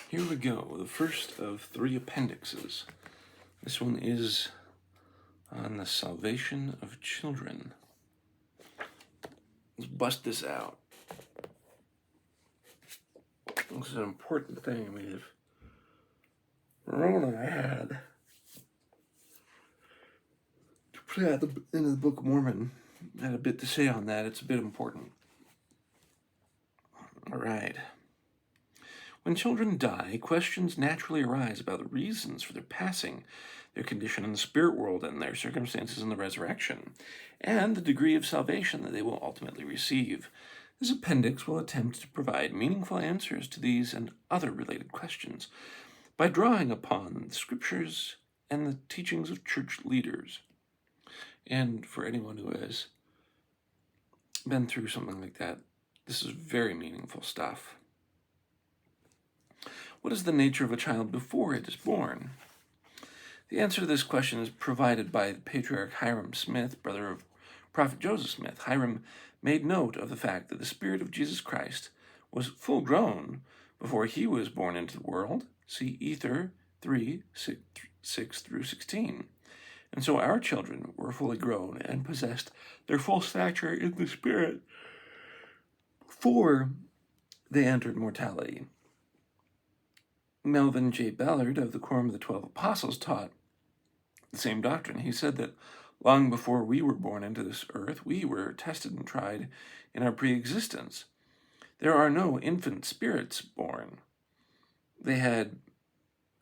Here we go, the first of 3 appendixes. This one is on the salvation of children. Let's bust this out. This is an important thing. Ramona and I had to put it at the end of the Book of Mormon. I had a bit to say on that. It's a bit important. All right. When children die, questions naturally arise about the reasons for their passing, their condition in the spirit world, and their circumstances in the resurrection, and the degree of salvation that they will ultimately receive. This appendix will attempt to provide meaningful answers to these and other related questions by drawing upon the scriptures and the teachings of church leaders. And for anyone who has been through something like that, this is very meaningful stuff. What is the nature of a child before it is born? The answer to this question is provided by the patriarch Hiram Smith, brother of Prophet Joseph Smith. Hiram made note of the fact that the Spirit of Jesus Christ was full grown before he was born into the world. See Ether 3:6-16. And so our children were fully grown and possessed their full stature in the Spirit before they entered mortality. Melvin J. Ballard of the Quorum of the 12 Apostles taught the same doctrine. He said that long before we were born into this earth, we were tested and tried in our pre-existence. There are no infant spirits born. They had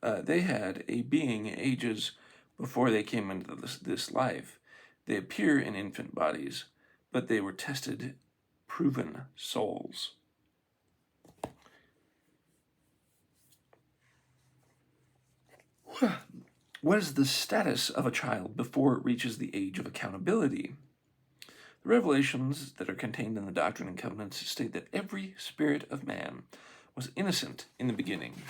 a being ages before they came into this life. They appear in infant bodies, but they were tested, proven souls. What is the status of a child before it reaches the age of accountability? The revelations that are contained in the Doctrine and Covenants state that every spirit of man was innocent in the beginning,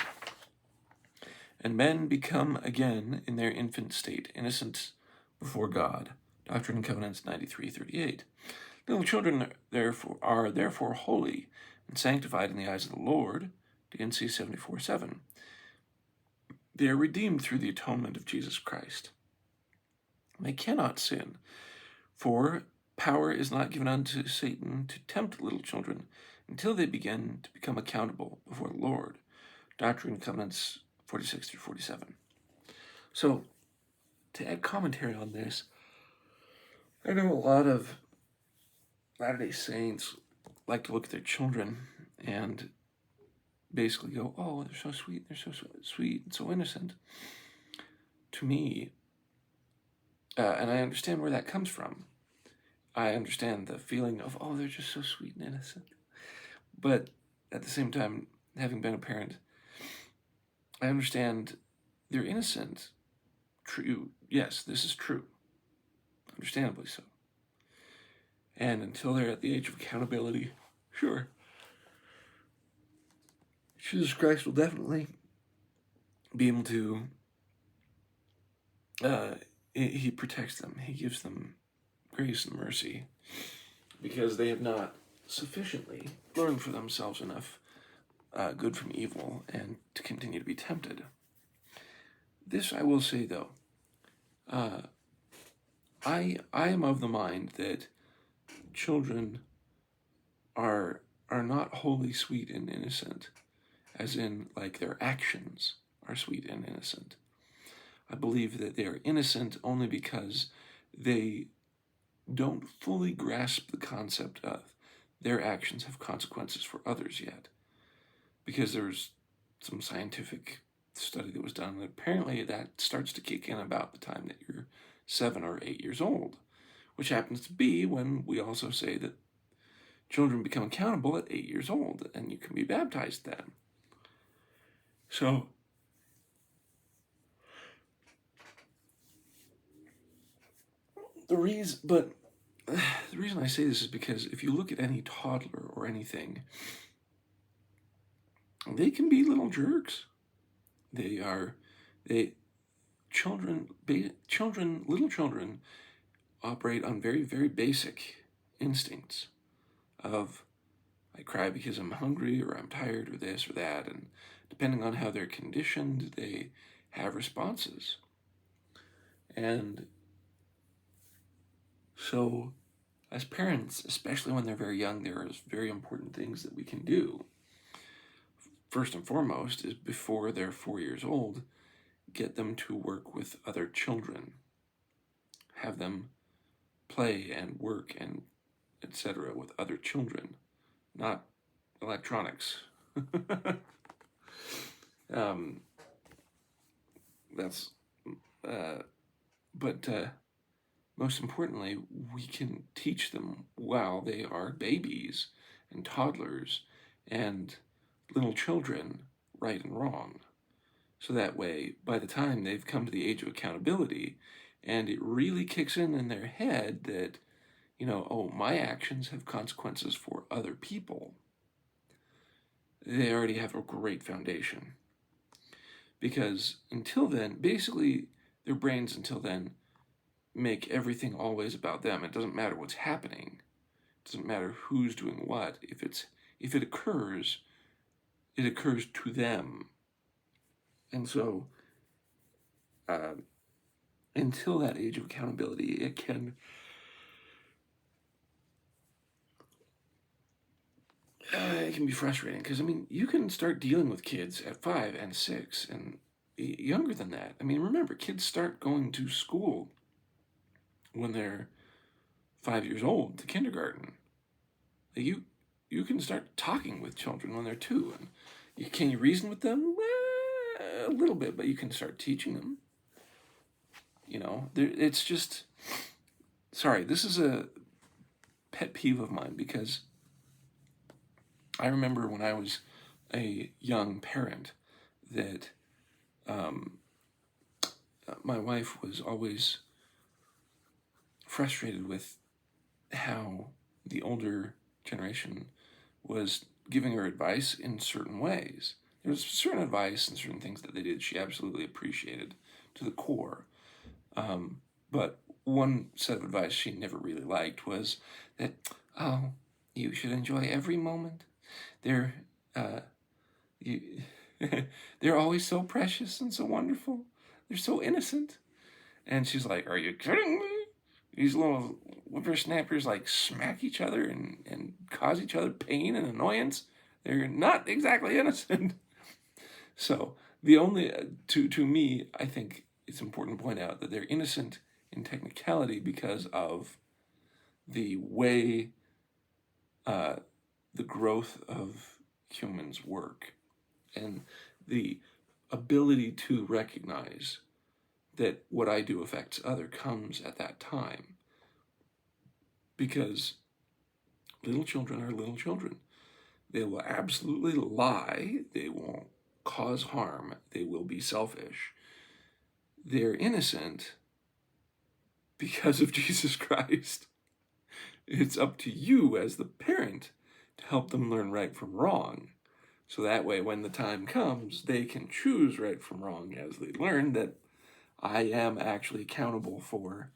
and men become again in their infant state innocent before God. Doctrine and Covenants 93:38. Little children are therefore holy and sanctified in the eyes of the Lord. D&C 74:7. They are redeemed through the atonement of Jesus Christ. They cannot sin, for power is not given unto Satan to tempt little children until they begin to become accountable before the Lord. Doctrine and Covenants 46-47. So, to add commentary on this, I know a lot of Latter-day Saints like to look at their children and basically go, oh, they're so sweet, and so innocent. To me, and I understand where that comes from. I understand the feeling of, oh, they're just so sweet and innocent. But at the same time, having been a parent, I understand they're innocent. True. Yes, this is true. Understandably so. And until they're at the age of accountability, sure, Jesus Christ will definitely be able to, he protects them. He gives them grace and mercy because they have not sufficiently learned for themselves enough good from evil and to continue to be tempted. This I will say, though, I am of the mind that children are not wholly sweet and innocent, as in, like, their actions are sweet and innocent. I believe that they are innocent only because they don't fully grasp the concept of their actions have consequences for others yet. Because there's some scientific study that was done, and apparently that starts to kick in about the time that you're 7 or 8 years old, which happens to be when we also say that children become accountable at 8 years old, and you can be baptized then. So, the reason I say this is because if you look at any toddler or anything, they can be little jerks. Little children operate on very, very basic instincts of, I cry because I'm hungry, or I'm tired, or this or that, and depending on how they're conditioned, they have responses. And so, as parents, especially when they're very young, there are very important things that we can do. First and foremost is before they're 4 years old, get them to work with other children. Have them play and work and etc. with other children, not electronics. That's, but most importantly, we can teach them while they are babies and toddlers and little children right and wrong. So that way, by the time they've come to the age of accountability, and it really kicks in their head that, oh, my actions have consequences for other people, they already have a great foundation. Because until then, basically, their brains until then make everything always about them. It doesn't matter what's happening. It doesn't matter who's doing what. If it occurs, it occurs to them. And so, until that age of accountability, it can be frustrating because, you can start dealing with kids at 5 and 6 and younger than that. Remember, kids start going to school when they're 5 years old, to kindergarten. You can start talking with children when they're 2. And can you reason with them? A little bit, but you can start teaching them. It's just... Sorry, this is a pet peeve of mine because I remember when I was a young parent that my wife was always frustrated with how the older generation was giving her advice in certain ways. There was certain advice and certain things that they did she absolutely appreciated to the core. But one set of advice she never really liked was that, oh, you should enjoy every moment. They're always so precious and so wonderful. They're so innocent. And she's like, are you kidding me? These little whippersnappers smack each other and cause each other pain and annoyance. They're not exactly innocent. So the only, to me, I think it's important to point out that they're innocent in technicality because of the way the growth of humans work and the ability to recognize that what I do affects other comes at that time. Because little children are little children. They will absolutely lie. They won't cause harm. They will be selfish. They're innocent because of Jesus Christ. It's up to you as the parent to help them learn right from wrong. So that way, when the time comes, they can choose right from wrong as they learn that I am actually accountable for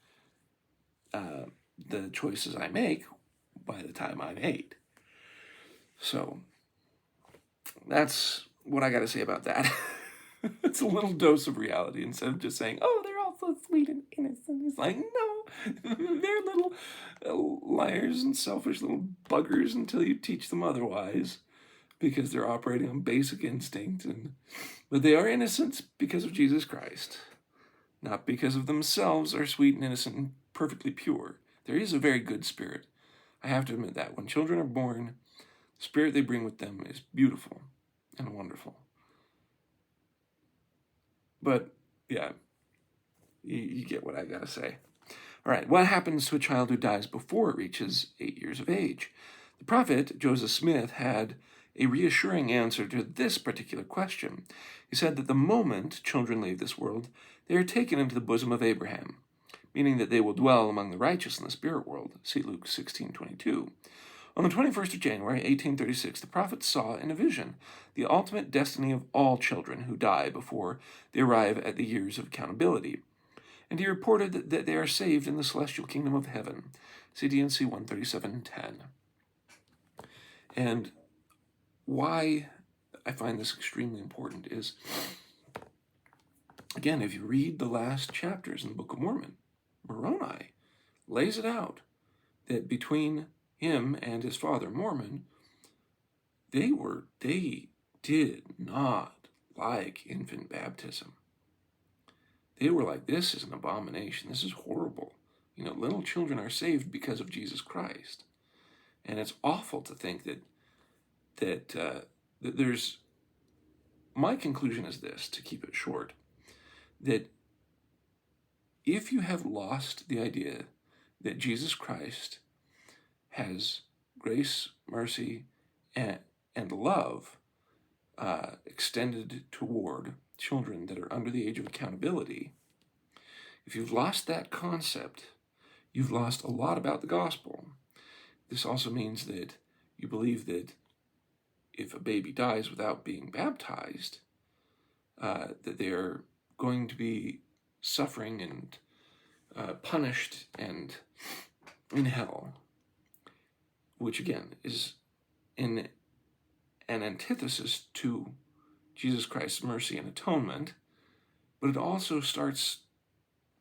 the choices I make by the time I'm 8. So that's what I got to say about that. It's a little dose of reality instead of just saying, oh, they're all so sweet and innocent. It's like, no, they're little liars and selfish little buggers until you teach them otherwise, because they're operating on basic instinct. But they are innocent because of Jesus Christ, not because of themselves are sweet and innocent and perfectly pure. There is a very good spirit. I have to admit that. When children are born, the spirit they bring with them is beautiful and wonderful. But, yeah, you get what I gotta say. All right, what happens to a child who dies before it reaches 8 years of age? The prophet Joseph Smith had a reassuring answer to this particular question. He said that the moment children leave this world, they are taken into the bosom of Abraham, meaning that they will dwell among the righteous in the spirit world. See Luke 16:22. On the 21st of January, 1836, the prophet saw in a vision the ultimate destiny of all children who die before they arrive at the years of accountability. And he reported that they are saved in the celestial kingdom of heaven. See D&C 137:10. And why I find this extremely important is, again, if you read the last chapters in the Book of Mormon, Moroni lays it out that between him and his father Mormon, they did not like infant baptism. They were like, this is an abomination. This is horrible. Little children are saved because of Jesus Christ. And it's awful to think that there's... My conclusion is this, to keep it short, that if you have lost the idea that Jesus Christ has grace, mercy, and love extended toward children that are under the age of accountability, if you've lost that concept, you've lost a lot about the gospel. This also means that you believe that if a baby dies without being baptized, that they're going to be suffering and punished and in hell, which again is in an antithesis to Jesus Christ's mercy and atonement, but it also starts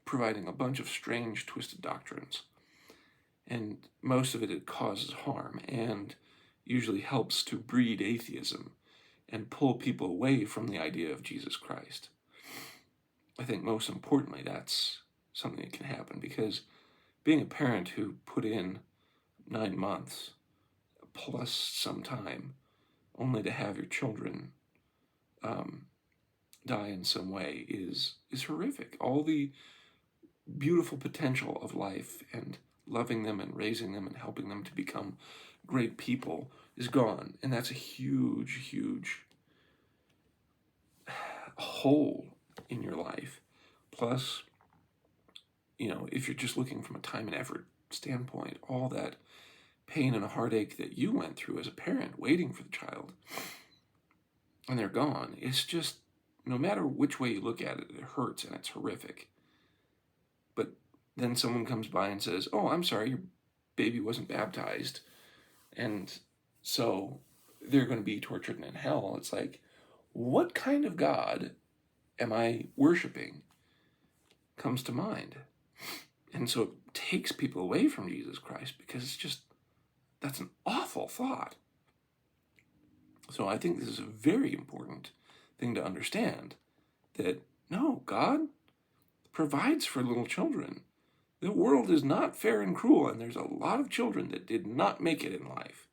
providing a bunch of strange, twisted doctrines. And most of it causes harm and usually helps to breed atheism and pull people away from the idea of Jesus Christ. I think most importantly, that's something that can happen, because being a parent who put in 9 months plus some time only to have your children die in some way is horrific. All the beautiful potential of life and loving them and raising them and helping them to become great people is gone. And that's a huge, huge hole in your life. Plus, if you're just looking from a time and effort standpoint, all that pain and heartache that you went through as a parent waiting for the child, and they're gone, it's just, no matter which way you look at it, it hurts and it's horrific. But then someone comes by and says, oh, I'm sorry, your baby wasn't baptized, and so they're going to be tortured in hell. It's like, what kind of God am I worshiping? Comes to mind. And so it takes people away from Jesus Christ, because it's just, that's an awful thought. So I think this is a very important thing to understand, that no, God provides for little children. The world is not fair and cruel, and there's a lot of children that did not make it in life.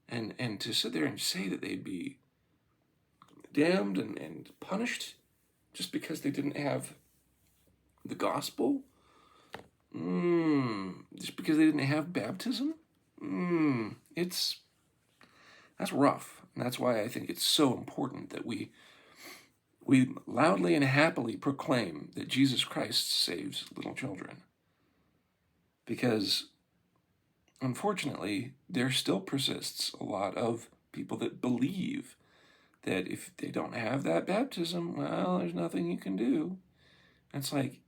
And to sit there and say that they'd be damned and punished just because they didn't have the gospel, just because they didn't have baptism, that's rough. And that's why I think it's so important that we loudly and happily proclaim that Jesus Christ saves little children. Because, unfortunately, there still persists a lot of people that believe that if they don't have that baptism, well, there's nothing you can do. And it's like,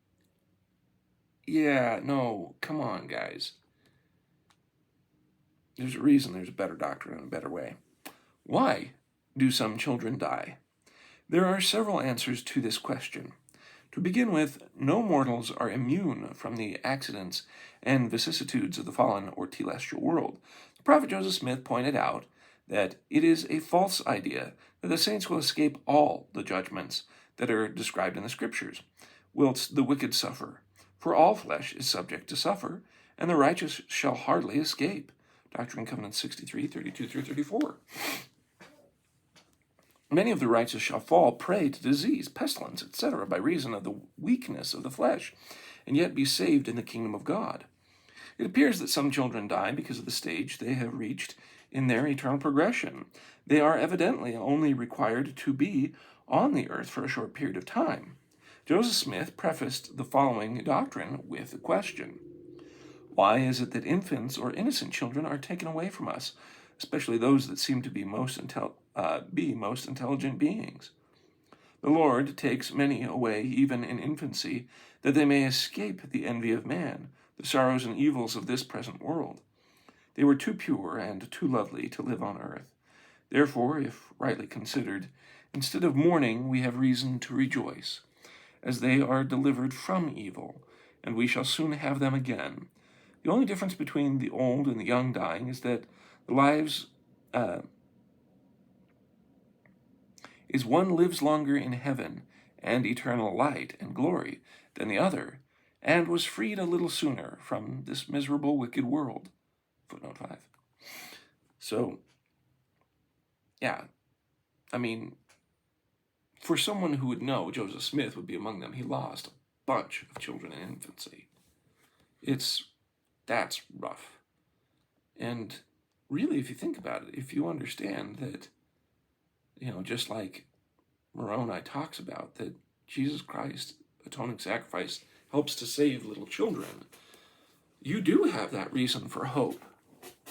yeah, no, come on, guys. There's a reason there's a better doctrine and a better way. Why do some children die? There are several answers to this question. To begin with, no mortals are immune from the accidents and vicissitudes of the fallen or telestial world. The prophet Joseph Smith pointed out that it is a false idea that the saints will escape all the judgments that are described in the Scriptures, whilst the wicked suffer. For all flesh is subject to suffer, and the righteous shall hardly escape. Doctrine and Covenants 63, 32 through 34. Many of the righteous shall fall prey to disease, pestilence, etc., by reason of the weakness of the flesh, and yet be saved in the kingdom of God. It appears that some children die because of the stage they have reached in their eternal progression. They are evidently only required to be on the earth for a short period of time. Joseph Smith prefaced the following doctrine with a question. Why is it that infants or innocent children are taken away from us, especially those that seem to be most intelligent beings? The Lord takes many away even in infancy, that they may escape the envy of man, the sorrows and evils of this present world. They were too pure and too lovely to live on earth. Therefore, if rightly considered, instead of mourning, we have reason to rejoice, as they are delivered from evil, and we shall soon have them again. The only difference between the old and the young dying is that the lives is one lives longer in heaven and eternal light and glory than the other, and was freed a little sooner from this miserable, wicked world. Footnote 5. So, yeah, I mean, for someone who would know, Joseph Smith would be among them. He lost a bunch of children in infancy. That's rough. And really, if you think about it, if you understand that, just like Moroni talks about, that Jesus Christ, atoning sacrifice, helps to save little children, you do have that reason for hope,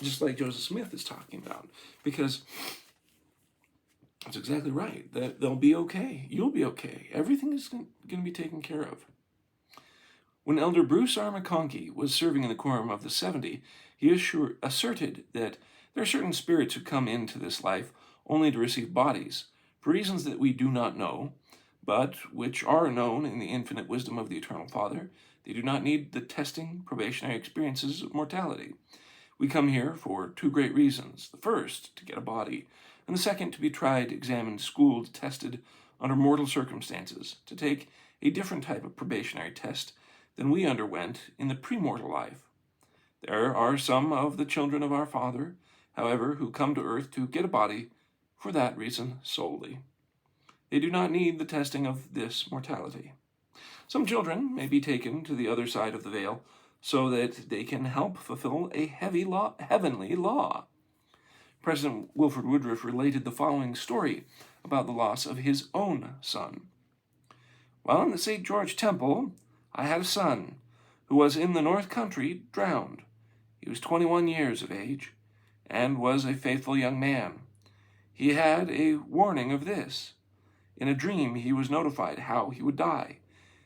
just like Joseph Smith is talking about, because that's exactly right. That they'll be okay. You'll be okay. Everything is going to be taken care of. When Elder Bruce R. McConkie was serving in the Quorum of the 70, he asserted that there are certain spirits who come into this life only to receive bodies, for reasons that we do not know, but which are known in the infinite wisdom of the Eternal Father. They do not need the testing, probationary experiences of mortality. We come here for two great reasons. The first, to get a body, and the second, to be tried, examined, schooled, tested under mortal circumstances, to take a different type of probationary test than we underwent in the premortal life. There are some of the children of our Father, however, who come to earth to get a body for that reason solely. They do not need the testing of this mortality. Some children may be taken to the other side of the veil so that they can help fulfill a heavenly law. President Wilford Woodruff related the following story about the loss of his own son. While in the St. George Temple, I had a son who was in the North Country drowned. He was 21 years of age and was a faithful young man. He had a warning of this. In a dream, he was notified how he would die.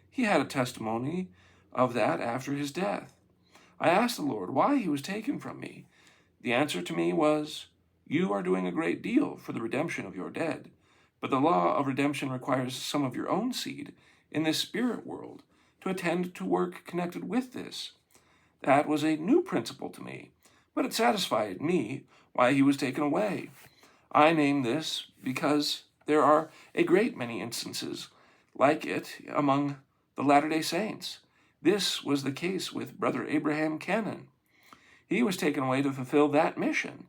He had a testimony of that after his death. I asked the Lord why he was taken from me. The answer to me was, "You are doing a great deal for the redemption of your dead, but the law of redemption requires some of your own seed in this spirit world to attend to work connected with this." That was a new principle to me, but it satisfied me why he was taken away. I name this because there are a great many instances like it among the Latter-day Saints. This was the case with Brother Abraham Cannon. He was taken away to fulfill that mission,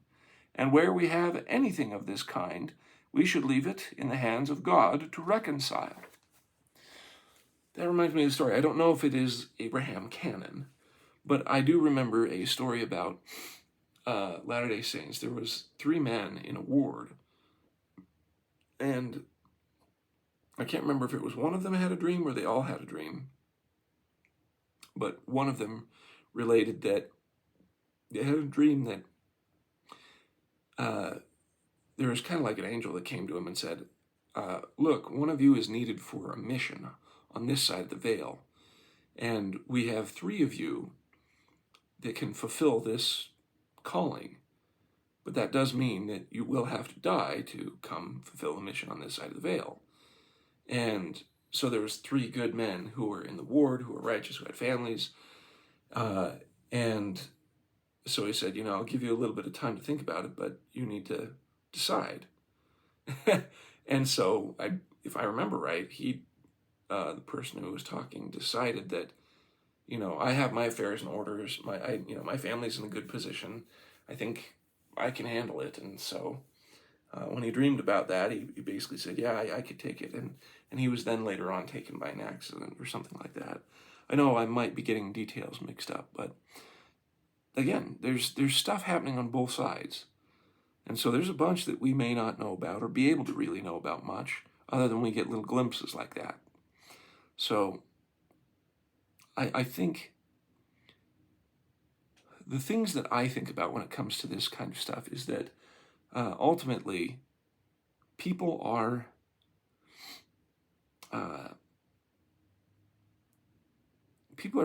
and where we have anything of this kind, we should leave it in the hands of God to reconcile. That reminds me of a story. I don't know if it is Abraham Cannon, but I do remember a story about Latter-day Saints. There was 3 men in a ward, and I can't remember if it was one of them had a dream or they all had a dream, but one of them related that they had a dream that there was kind of like an angel that came to him and said, look, one of you is needed for a mission on this side of the veil, and we have 3 of you that can fulfill this calling, but that does mean that you will have to die to come fulfill the mission on this side of the veil. And so there was 3 good men who were in the ward, who were righteous, who had families, and so he said, I'll give you a little bit of time to think about it, but you need to decide. And so, if I remember right, the person who was talking decided that, I have my affairs and orders, my family's in a good position. I think I can handle it. And so when he dreamed about that, he basically said, yeah, I could take it. And he was then later on taken by an accident or something like that. I know I might be getting details mixed up, but again, there's stuff happening on both sides. And so there's a bunch that we may not know about or be able to really know about much, other than we get little glimpses like that. So I think the things that I think about when it comes to this kind of stuff is that ultimately people are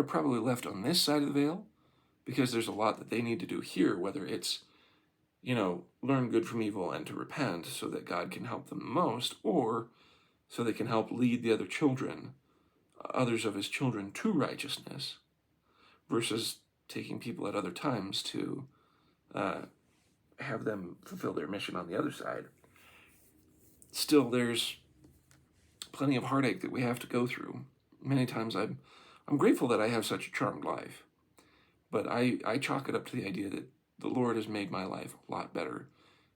probably left on this side of the veil because there's a lot that they need to do here, whether it's learn good from evil and to repent so that God can help them the most, or so they can help lead the others of his children to righteousness, versus taking people at other times to have them fulfill their mission on the other side. Still, there's plenty of heartache that we have to go through. Many times I'm grateful that I have such a charmed life, but I chalk it up to the idea that the Lord has made my life a lot better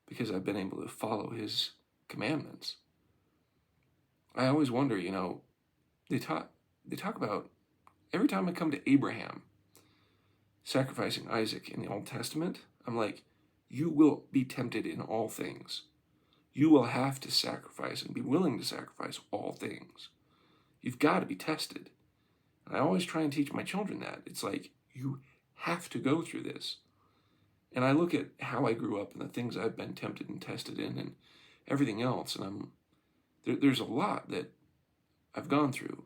because I've been able to follow his commandments. I always wonder, they talk about, every time I come to Abraham sacrificing Isaac in the Old Testament, I'm like, you will be tempted in all things. You will have to sacrifice and be willing to sacrifice all things. You've got to be tested. And I always try and teach my children that. It's like, you have to go through this. And I look at how I grew up and the things I've been tempted and tested in and everything else, and there's a lot that I've gone through,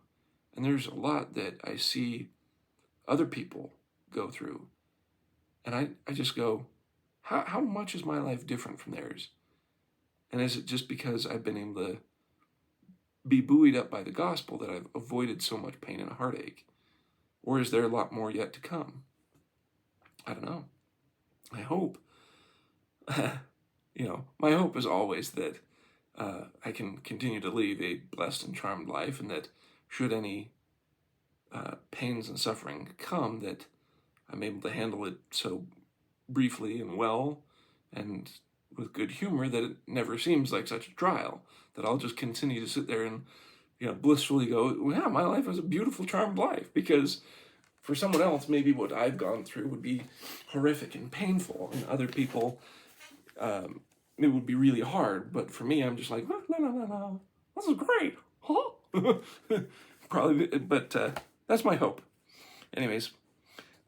and there's a lot that I see other people go through. And I just go, how much is my life different from theirs? And is it just because I've been able to be buoyed up by the gospel that I've avoided so much pain and heartache? Or is there a lot more yet to come? I don't know. I hope, my hope is always that I can continue to live a blessed and charmed life, and that should any pains and suffering come, that I'm able to handle it so briefly and well and with good humor that it never seems like such a trial, that I'll just continue to sit there and blissfully go, yeah, my life is a beautiful, charmed life, because for someone else, maybe what I've gone through would be horrific and painful, and other people, it would be really hard. But for me, I'm just like, no, this is great, huh? Probably, but that's my hope. Anyways,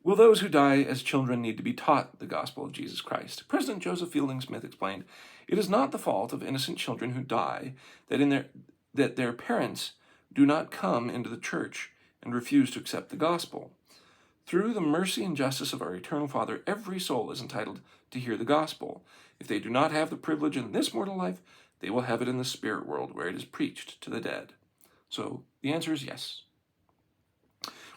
will those who die as children need to be taught the gospel of Jesus Christ? President Joseph Fielding Smith explained, "It is not the fault of innocent children who die that their parents do not come into the church and refuse to accept the gospel. Through the mercy and justice of our eternal Father, every soul is entitled to hear the gospel. If they do not have the privilege in this mortal life, they will have it in the spirit world, where it is preached to the dead." So the answer is yes.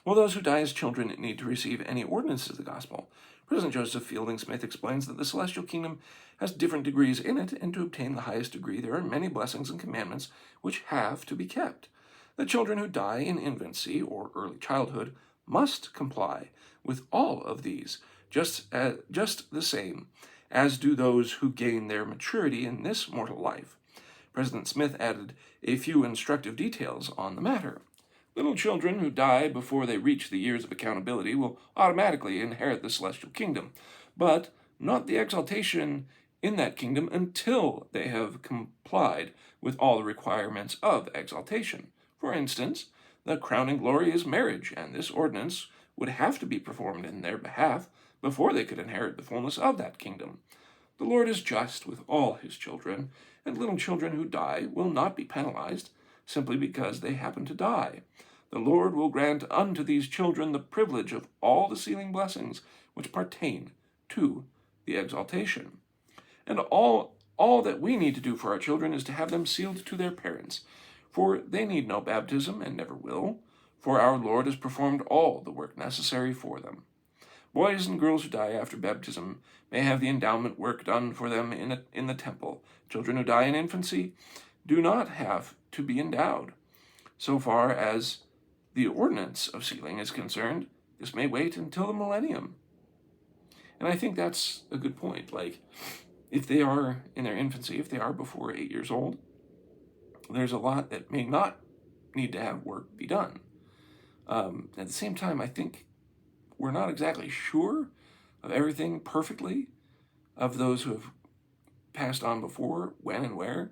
Will those who die as children need to receive any ordinances of the gospel? President Joseph Fielding Smith explains that the celestial kingdom has different degrees in it, and to obtain the highest degree there are many blessings and commandments which have to be kept. The children who die in infancy or early childhood must comply with all of these, just the same as do those who gain their maturity in this mortal life. President Smith added a few instructive details on the matter. Little children who die before they reach the years of accountability will automatically inherit the celestial kingdom, but not the exaltation in that kingdom until they have complied with all the requirements of exaltation. For instance, the crowning glory is marriage, and this ordinance would have to be performed in their behalf before they could inherit the fullness of that kingdom. The Lord is just with all his children, and little children who die will not be penalized simply because they happen to die. The Lord will grant unto these children the privilege of all the sealing blessings which pertain to the exaltation. And all that we need to do for our children is to have them sealed to their parents, for they need no baptism and never will, for our Lord has performed all the work necessary for them. Boys and girls who die after baptism may have the endowment work done for them in the temple. Children who die in infancy do not have to be endowed. So far as the ordinance of sealing is concerned, this may wait until the millennium. And I think that's a good point. Like, if they are in their infancy, if they are before 8 years old, there's a lot that may not need to have work be done. At the same time, I think we're not exactly sure of everything perfectly, of those who have passed on before, when and where,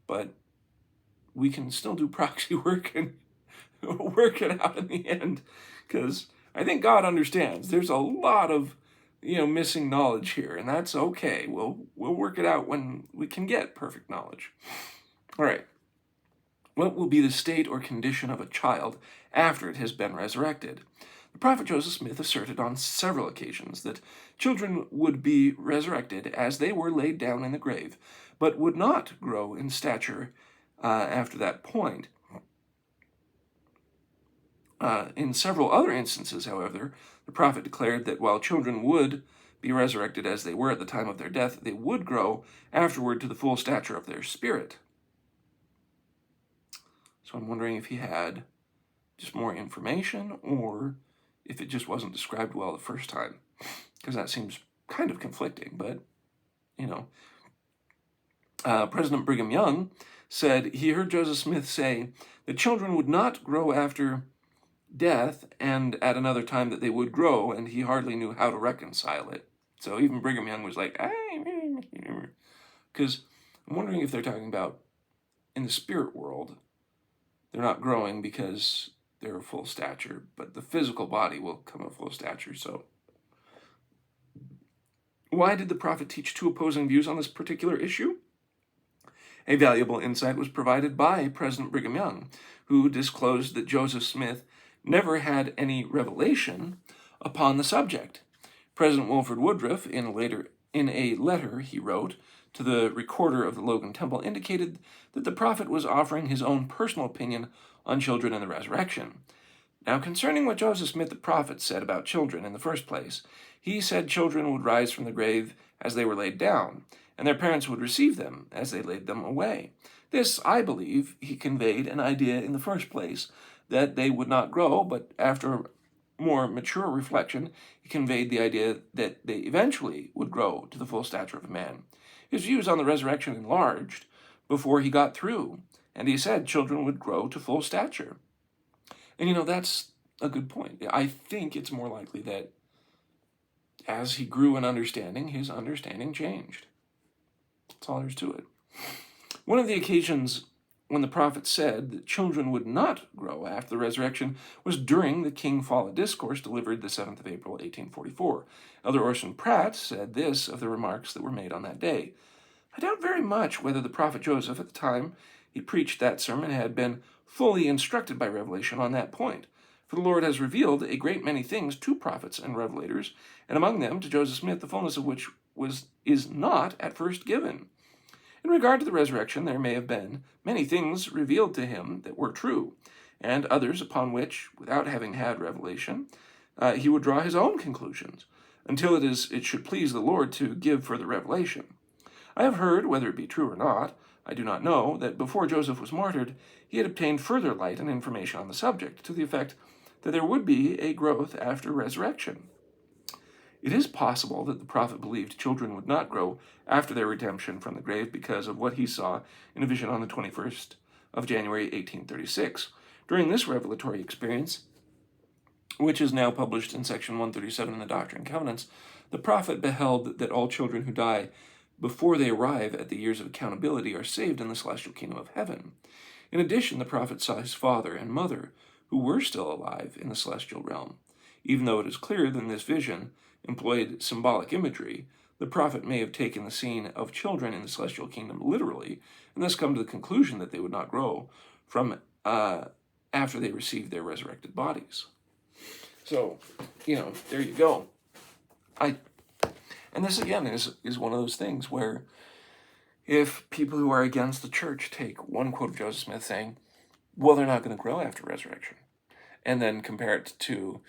but we can still do proxy work and work it out in the end, because I think God understands there's a lot of missing knowledge here, and that's okay. We'll work it out when we can get perfect knowledge. All right. What will be the state or condition of a child after it has been resurrected? The prophet Joseph Smith asserted on several occasions that children would be resurrected as they were laid down in the grave, but would not grow in stature after that point. In several other instances, however, the prophet declared that while children would be resurrected as they were at the time of their death, they would grow afterward to the full stature of their spirit. So I'm wondering if he had just more information, or if it just wasn't described well the first time, because that seems kind of conflicting. But, President Brigham Young said he heard Joseph Smith say that children would not grow after death, and at another time that they would grow, and he hardly knew how to reconcile it. So even Brigham Young was like, because I'm wondering if they're talking about in the spirit world, they're not growing because they're of full stature, but the physical body will come of full stature. So why did the prophet teach two opposing views on this particular issue? A valuable insight was provided by President Brigham Young, who disclosed that Joseph Smith never had any revelation upon the subject. President Wilford Woodruff, in a letter he wrote to the recorder of the Logan Temple, indicated that the prophet was offering his own personal opinion on children and the resurrection. Now, concerning what Joseph Smith the prophet said about children in the first place, he said children would rise from the grave as they were laid down, and their parents would receive them as they laid them away. This, I believe, he conveyed an idea in the first place that they would not grow, but after more mature reflection, he conveyed the idea that they eventually would grow to the full stature of a man. His views on the resurrection enlarged before he got through, and he said children would grow to full stature. And that's a good point. I think it's more likely that as he grew in understanding, his understanding changed. That's all there is to it. One of the occasions when the prophet said that children would not grow after the resurrection was during the King Follett Discourse delivered the 7th of April, 1844. Elder Orson Pratt said this of the remarks that were made on that day: I doubt very much whether the prophet Joseph, at the time he preached that sermon, had been fully instructed by revelation on that point. For the Lord has revealed a great many things to prophets and revelators, and among them to Joseph Smith, the fullness of which is not at first given. In regard to the resurrection, there may have been many things revealed to him that were true, and others upon which, without having had revelation, he would draw his own conclusions, until it should please the Lord to give further revelation. I have heard, whether it be true or not, I do not know, that before Joseph was martyred, he had obtained further light and information on the subject, to the effect that there would be a growth after resurrection. It is possible that the prophet believed children would not grow after their redemption from the grave because of what he saw in a vision on the 21st of January, 1836. During this revelatory experience, which is now published in section 137 in the Doctrine and Covenants, the prophet beheld that all children who die before they arrive at the years of accountability are saved in the celestial kingdom of heaven. In addition, the prophet saw his father and mother, who were still alive in the celestial realm. Even though it is clear that this vision employed symbolic imagery, the prophet may have taken the scene of children in the celestial kingdom literally, and thus come to the conclusion that they would not grow from after they received their resurrected bodies. So, there you go. And this again is one of those things where if people who are against the church take one quote of Joseph Smith saying, well, they're not going to grow after resurrection, and then compare it to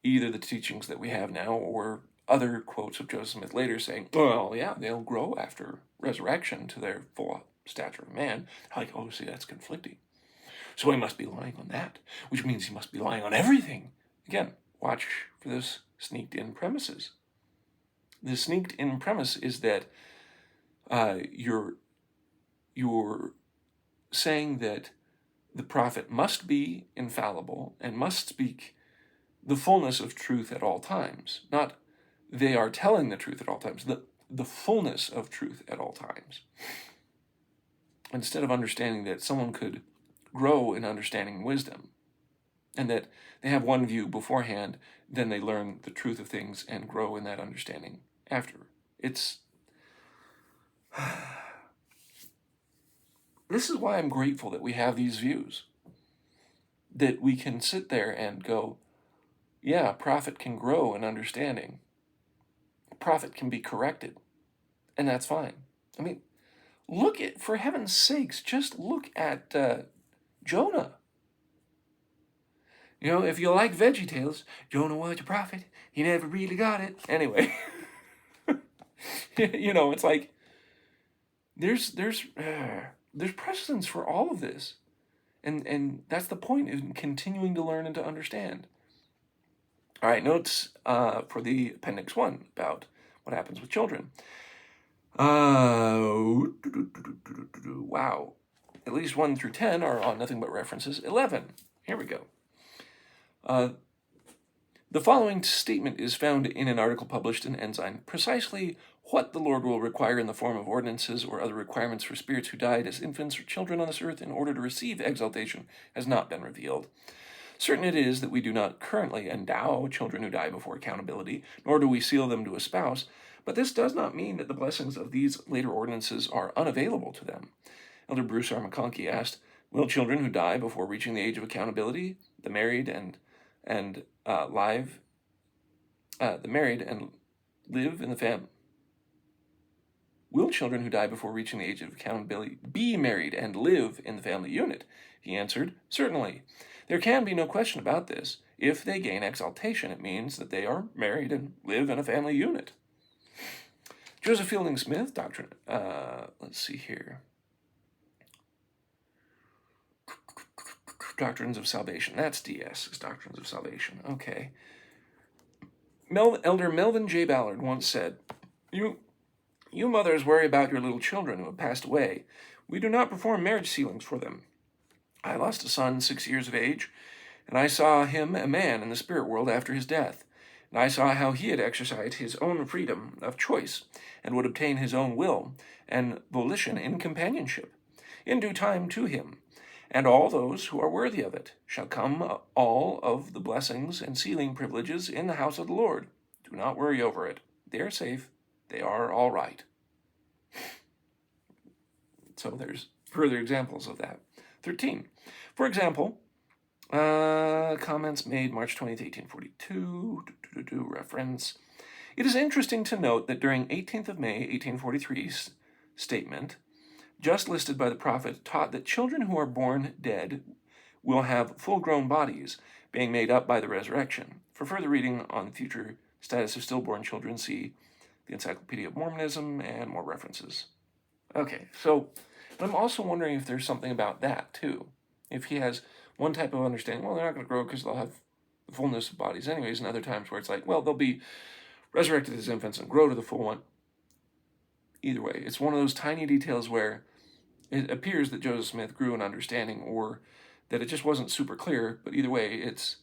either the teachings that we have now or other quotes of Joseph Smith later saying, well, yeah, they'll grow after resurrection to their full stature of man. Like, oh, see, that's conflicting. So he must be lying on that, which means he must be lying on everything. Again, watch for this sneaked-in premises. The sneaked-in premise is that you're saying that the prophet must be infallible and must speak the fullness of truth at all times. Not they are telling the truth at all times, the fullness of truth at all times. Instead of understanding that someone could grow in understanding and wisdom, and that they have one view beforehand, then they learn the truth of things and grow in that understanding after. This is why I'm grateful that we have these views. That we can sit there and go, Yeah, a prophet can grow in understanding. A prophet can be corrected, and that's fine. I mean, for heaven's sakes, just look at Jonah. If you like VeggieTales, Jonah was a prophet. He never really got it. Anyway, it's like there's precedence for all of this, and that's the point, in continuing to learn and to understand. All right, notes for the Appendix 1 about what happens with children. Wow. At least 1 through 10 are on nothing but references. 11. Here we go. The following statement is found in an article published in Ensign. Precisely what the Lord will require in the form of ordinances or other requirements for spirits who died as infants or children on this earth in order to receive exaltation has not been revealed. Certain it is that we do not currently endow children who die before accountability, nor do we seal them to a spouse, but this does not mean that the blessings of these later ordinances are unavailable to them. Elder Bruce R. McConkie asked, will children who die before reaching the age of accountability, the married and live in the family? Will children who die before reaching the age of accountability be married and live in the family unit? He answered, certainly. There can be no question about this. If they gain exaltation, it means that they are married and live in a family unit. Joseph Fielding Smith, doctrine. Let's see here. Doctrines of Salvation. That's DS, is Doctrines of Salvation. Okay. Elder Melvin J. Ballard once said, You mothers worry about your little children who have passed away. We do not perform marriage sealings for them. I lost a son 6 years of age, and I saw him a man in the spirit world after his death. And I saw how he had exercised his own freedom of choice, and would obtain his own will and volition in companionship, in due time to him. And all those who are worthy of it shall come all of the blessings and sealing privileges in the house of the Lord. Do not worry over it. They are safe. They are all right. So there's further examples of that. 13. For example, comments made March 20th, 1842, reference. It is interesting to note that during 18th of May, 1843's statement, just listed by the prophet, taught that children who are born dead will have full-grown bodies, being made up by the resurrection. For further reading on the future status of stillborn children, see the Encyclopedia of Mormonism and more references. Okay, so I'm also wondering if there's something about that, too. If he has one type of understanding, well, they're not going to grow because they'll have the fullness of bodies anyways, and other times where it's like, well, they'll be resurrected as infants and grow to the full one. Either way, it's one of those tiny details where it appears that Joseph Smith grew in understanding, or that it just wasn't super clear, but either way, it's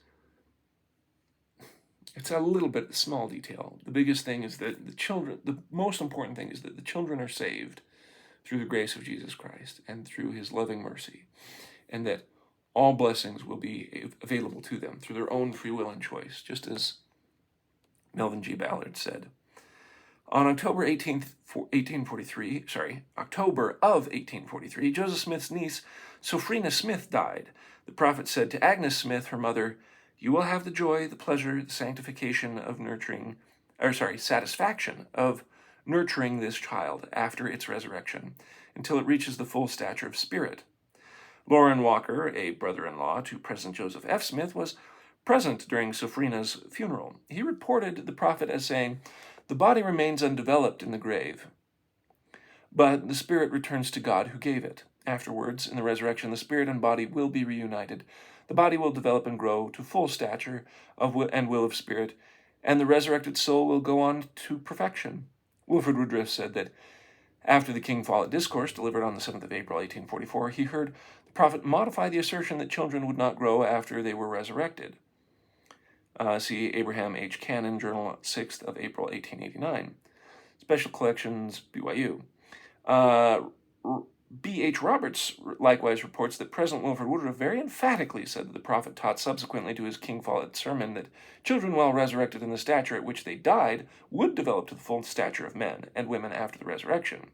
a little bit small detail. The biggest thing is that the most important thing is that the children are saved through the grace of Jesus Christ and through his loving mercy, and that all blessings will be available to them through their own free will and choice, just as Melvin G. Ballard said. On October of 1843, Joseph Smith's niece, Sophrina Smith, died. The prophet said to Agnes Smith, her mother, you will have the joy, the pleasure, the satisfaction of nurturing this child after its resurrection, until it reaches the full stature of spirit. Lauren Walker, a brother-in-law to President Joseph F. Smith, was present during Sophrina's funeral. He reported the prophet as saying, the body remains undeveloped in the grave, but the spirit returns to God who gave it. Afterwards, in the resurrection, the spirit and body will be reunited. The body will develop and grow to full stature and will of spirit, and the resurrected soul will go on to perfection. Wilford Woodruff said that after the King Follett Discourse, delivered on the 7th of April, 1844, he heard the prophet modify the assertion that children would not grow after they were resurrected. See Abraham H. Cannon, Journal 6th of April, 1889. Special Collections, BYU. B.H. Roberts likewise reports that President Wilford Woodruff very emphatically said that the prophet taught subsequently to his King Follett sermon that children, while resurrected in the stature at which they died, would develop to the full stature of men and women after the resurrection.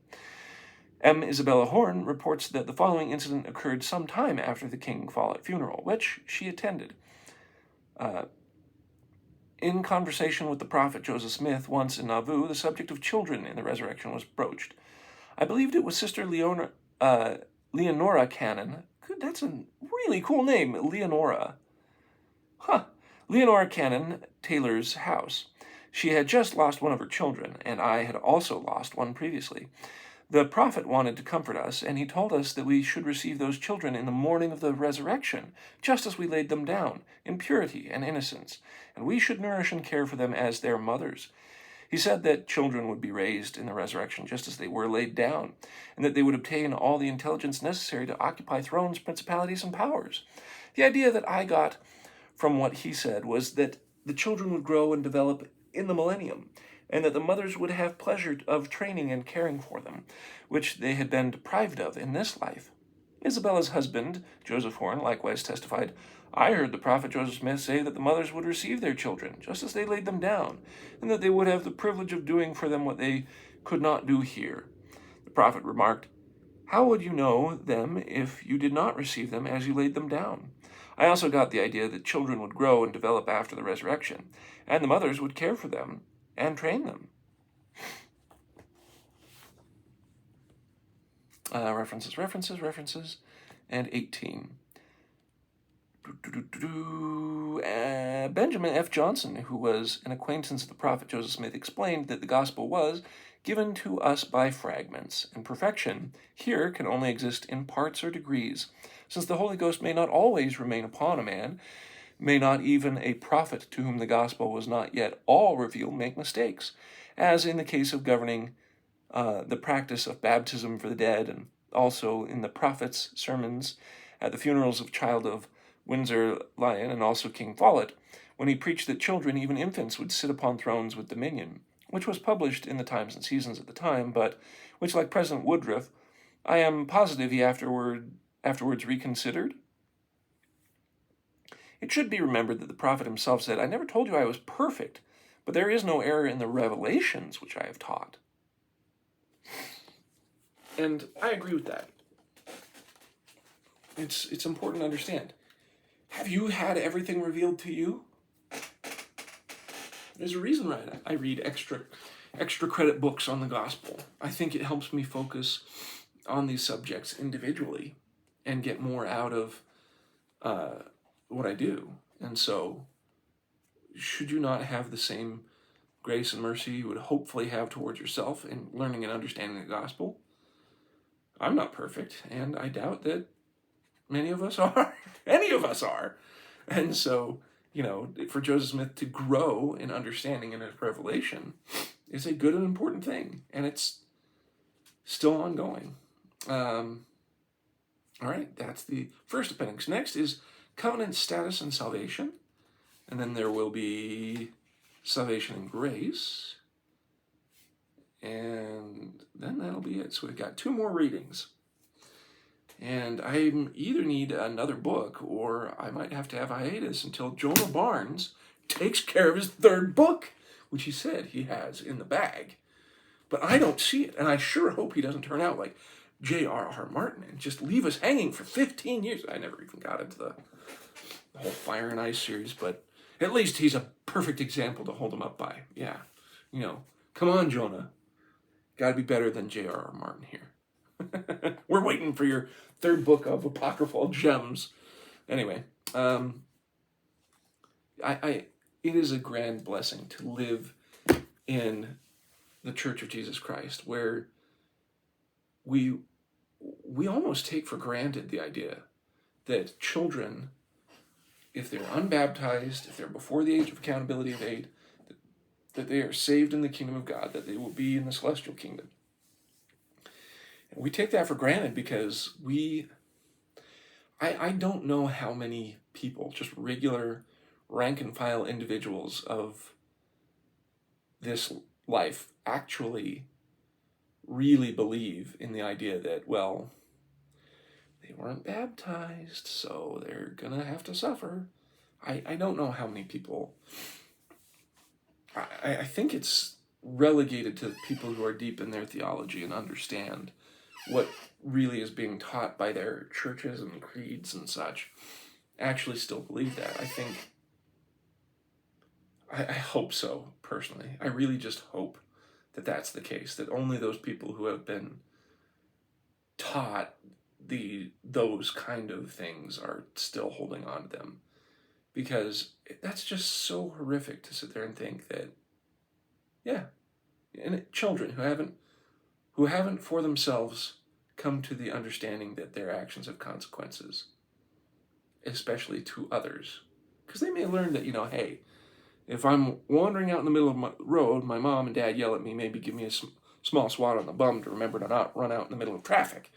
M. Isabella Horn reports that the following incident occurred some time after the King Follett funeral, which she attended. In conversation with the prophet Joseph Smith once in Nauvoo, the subject of children in the resurrection was broached. I believed it was Sister Leonora Cannon. That's a really cool name, Leonora. Huh. Leonora Cannon Taylor's house. She had just lost one of her children, and I had also lost one previously. The prophet wanted to comfort us, and he told us that we should receive those children in the morning of the resurrection, just as we laid them down, in purity and innocence, and we should nourish and care for them as their mothers. He said that children would be raised in the resurrection just as they were laid down, and that they would obtain all the intelligence necessary to occupy thrones, principalities, and powers. The idea that I got from what he said was that the children would grow and develop in the millennium, and that the mothers would have pleasure of training and caring for them, which they had been deprived of in this life. Isabella's husband, Joseph Horn, likewise testified, I heard the prophet Joseph Smith say that the mothers would receive their children, just as they laid them down, and that they would have the privilege of doing for them what they could not do here. The prophet remarked, How would you know them if you did not receive them as you laid them down? I also got the idea that children would grow and develop after the resurrection, and the mothers would care for them and train them. References, and 18. Benjamin F. Johnson, who was an acquaintance of the prophet Joseph Smith, explained that the gospel was given to us by fragments, and perfection here can only exist in parts or degrees, since the Holy Ghost may not always remain upon a man, may not even a prophet to whom the gospel was not yet all revealed make mistakes, as in the case of governing the practice of baptism for the dead, and also in the prophet's sermons at the funerals of Child of Windsor Lion and also King Follett, when he preached that children, even infants, would sit upon thrones with dominion, which was published in the Times and Seasons at the time, but which, like President Woodruff, I am positive he afterwards reconsidered. It should be remembered that the prophet himself said, I never told you I was perfect, but there is no error in the revelations which I have taught. And I agree with that. It's important to understand. Have you had everything revealed to you? There's a reason why I read extra credit books on the gospel. I think it helps me focus on these subjects individually and get more out of what I do. And so, should you not have the same grace and mercy you would hopefully have towards yourself in learning and understanding the gospel? I'm not perfect, and I doubt that many of us are. Any of us are. And so, for Joseph Smith to grow in understanding and his revelation is a good and important thing, and it's still ongoing. All right, that's the first appendix. Next is covenant status and salvation, and then there will be salvation and grace, and then that'll be it. So we've got 2 more readings, and I either need another book or I might have to have a hiatus until Jonah Barnes takes care of his 3rd book, which he said he has in the bag, but I don't see it, and I sure hope he doesn't turn out like J.R.R. Martin and just leave us hanging for 15 years. I never even got into the whole Fire and Ice series, but at least he's a perfect example to hold him up by. Yeah, come on, Jonah. Got to be better than J.R.R. Martin here. We're waiting for your 3rd book of apocryphal gems. Anyway, it is a grand blessing to live in the Church of Jesus Christ, where we almost take for granted the idea that children, if they're unbaptized, if they're before the age of accountability of 8, that they are saved in the kingdom of God, that they will be in the celestial kingdom. And we take that for granted because I don't know how many people, just regular rank and file individuals of this life, actually really believe in the idea that, well, they weren't baptized, so they're gonna have to suffer. I don't know how many people. I think it's relegated to people who are deep in their theology and understand what really is being taught by their churches and creeds and such, actually still believe that. I think I hope so, personally. I really just hope that that's the case, that only those people who have been taught those kind of things are still holding on to them, because that's just so horrific to sit there and think that, yeah, and children who haven't for themselves come to the understanding that their actions have consequences, especially to others, because they may learn that, hey, if I'm wandering out in the middle of my road, my mom and dad yell at me, maybe give me a small swat on the bum to remember to not run out in the middle of traffic.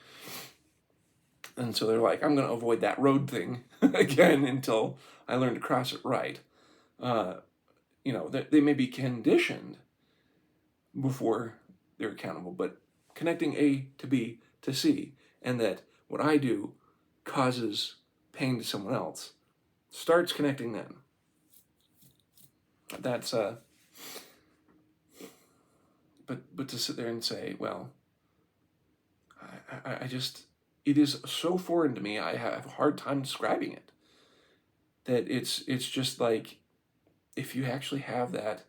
And so they're like, I'm going to avoid that road thing again until I learn to cross it right. They may be conditioned before they're accountable, but connecting A to B to C, and that what I do causes pain to someone else, starts connecting them. That's but to sit there and say, well, I just, it is so foreign to me. I have a hard time describing it. That it's just like, if you actually have that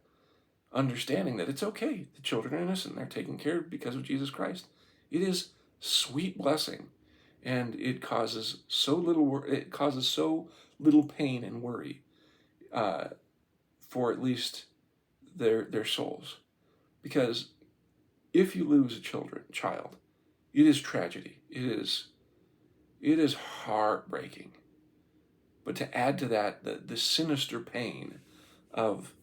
understanding that it's okay, the children are innocent, they're taken care of because of Jesus Christ, it is sweet blessing, and it causes so little pain and worry, for at least their souls. Because if you lose a child, it is tragedy. It is heartbreaking. But to add to that the sinister pain of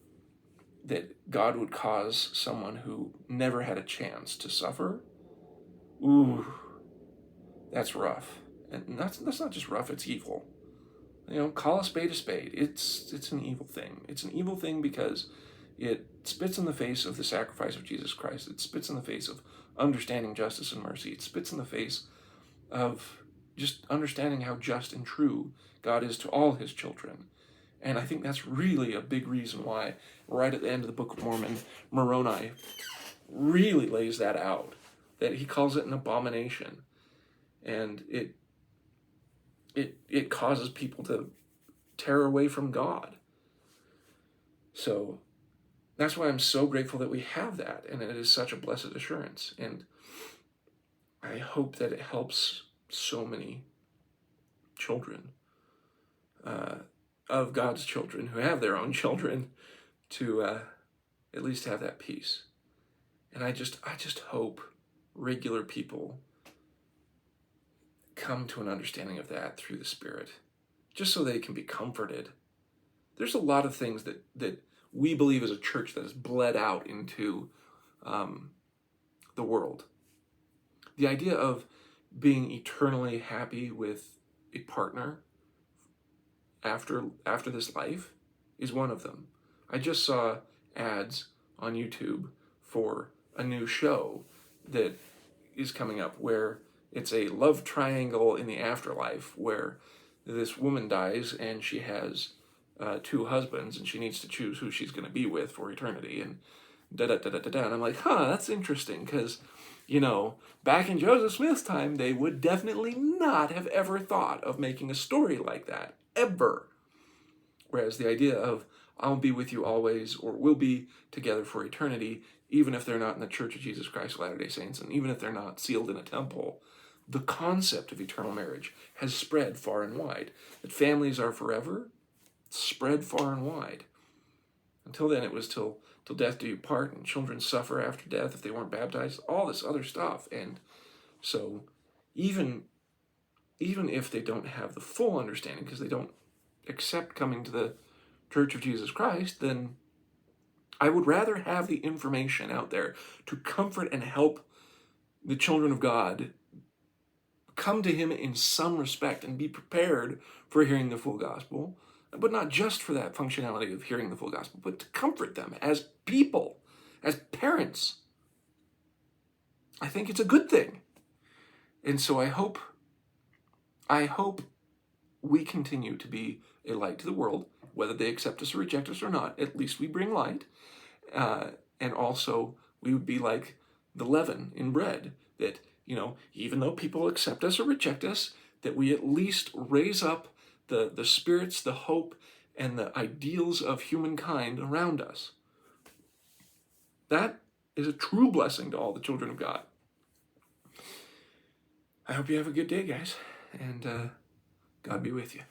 that God would cause someone who never had a chance to suffer, ooh, that's rough. And that's not just rough, it's evil. Call a spade a spade. It's an evil thing. It's an evil thing because it spits in the face of the sacrifice of Jesus Christ. It spits in the face of understanding justice and mercy. It spits in the face of just understanding how just and true God is to all his children. And I think that's really a big reason why, right at the end of the Book of Mormon, Moroni really lays that out, that he calls it an abomination. And it causes people to tear away from God. So that's why I'm so grateful that we have that, and it is such a blessed assurance. And I hope that it helps so many children, of God's children who have their own children, to at least have that peace. And I just hope regular people come to an understanding of that through the Spirit, just so they can be comforted. There's a lot of things that we believe as a church that has bled out into the world. The idea of being eternally happy with a partner after this life is one of them. I just saw ads on YouTube for a new show that is coming up where it's a love triangle in the afterlife, where this woman dies and she has two husbands and she needs to choose who she's going to be with for eternity, and da-da-da-da-da-da. And I'm like, that's interesting, because, back in Joseph Smith's time, they would definitely not have ever thought of making a story like that, ever. Whereas the idea of, I'll be with you always, or we'll be together for eternity, even if they're not in the Church of Jesus Christ of Latter-day Saints, and even if they're not sealed in a temple, the concept of eternal marriage has spread far and wide. That families are forever, spread far and wide. Until then, it was till death do you part, and children suffer after death if they weren't baptized, all this other stuff. And so even if they don't have the full understanding, because they don't accept coming to the Church of Jesus Christ, then I would rather have the information out there to comfort and help the children of God come to him in some respect and be prepared for hearing the full gospel, but not just for that functionality of hearing the full gospel, but to comfort them as people, as parents. I think it's a good thing. And so I hope we continue to be a light to the world, whether they accept us or reject us or not. At least we bring light. And also, we would be like the leaven in bread, that, even though people accept us or reject us, that we at least raise up the spirits, the hope, and the ideals of humankind around us. That is a true blessing to all the children of God. I hope you have a good day, guys, and God be with you.